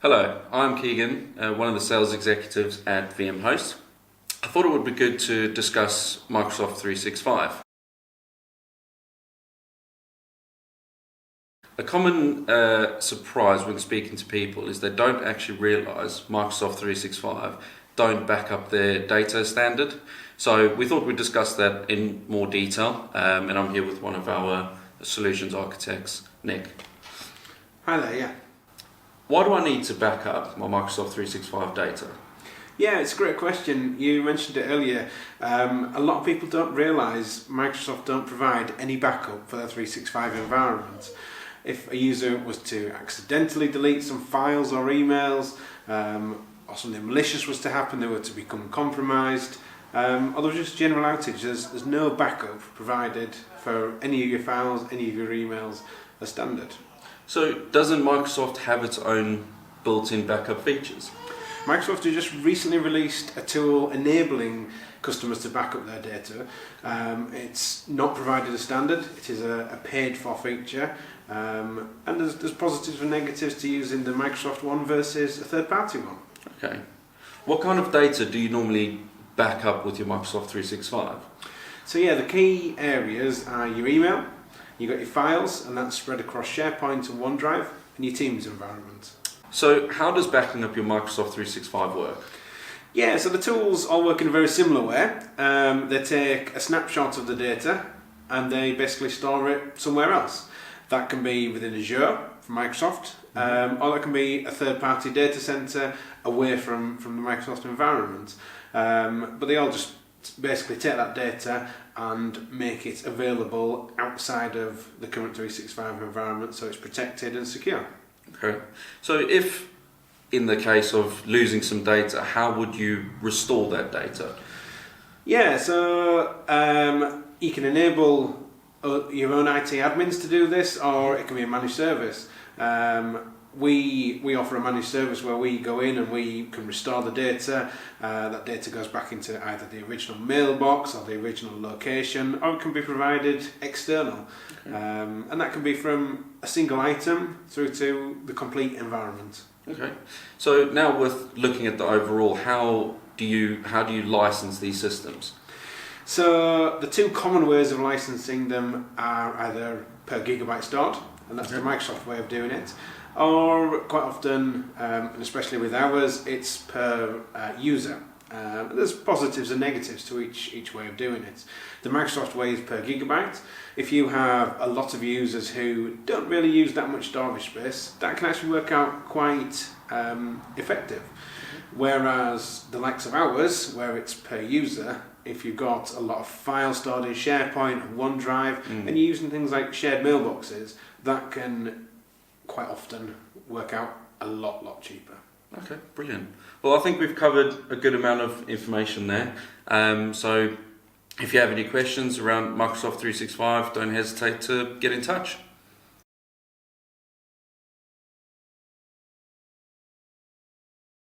Hello, I'm Keegan, one of the sales executives at VMhost. I thought it would be good to discuss Microsoft 365. A common surprise when speaking to people is they don't actually realise Microsoft 365 don't back up their data standard. So we thought we'd discuss that in more detail, and I'm here with one of our solutions architects, Nick. Hi there, yeah. Why do I need to back up my Microsoft 365 data? Yeah, it's a great question. You mentioned it earlier. A lot of people don't realise Microsoft don't provide any backup for their 365 environment. If a user was to accidentally delete some files or emails, or something malicious was to happen, they were to become compromised, or there was just a general outage, there's no backup provided for any of your files, any of your emails as standard. So doesn't Microsoft have its own built-in backup features? Microsoft has just recently released a tool enabling customers to back up their data. It's not provided as standard, it is a paid-for feature, and there's positives and negatives to using the Microsoft one versus a third-party one. Okay. What kind of data do you normally back up with your Microsoft 365? So yeah, the key areas are your email, you've got your files, and that's spread across SharePoint and OneDrive, and your Teams environment. So how does backing up your Microsoft 365 work? Yeah, so the tools all work in a very similar way. They take a snapshot of the data and they basically store it somewhere else. That can be within Azure from Microsoft, or that can be a third-party data center away from the Microsoft environment. But they all just basically take that data and make it available outside of the current 365 environment, so it's protected and secure. Okay. So if, in the case of losing some data, how would you restore that data? Yeah, so you can enable your own IT admins to do this, or it can be a managed service. We offer a managed service where we go in and we can restore the data. That data goes back into either the original mailbox or the original location, or it can be provided external. Okay. And that can be from a single item through to the complete environment. Okay. So now with looking at the overall, how do you license these systems? So the two common ways of licensing them are either per gigabyte stored, and that's the Microsoft way of doing it, or quite often, and especially with ours, it's per user. There's positives and negatives to each way of doing it. The Microsoft way is per gigabyte. If you have a lot of users who don't really use that much storage space, that can actually work out quite effective. Whereas the likes of ours, where it's per user, if you've got a lot of files stored in SharePoint and OneDrive, and you're using things like shared mailboxes, that can quite often work out a lot cheaper. Okay, brilliant. Well, I think we've covered a good amount of information there. So if you have any questions around Microsoft 365, don't hesitate to get in touch.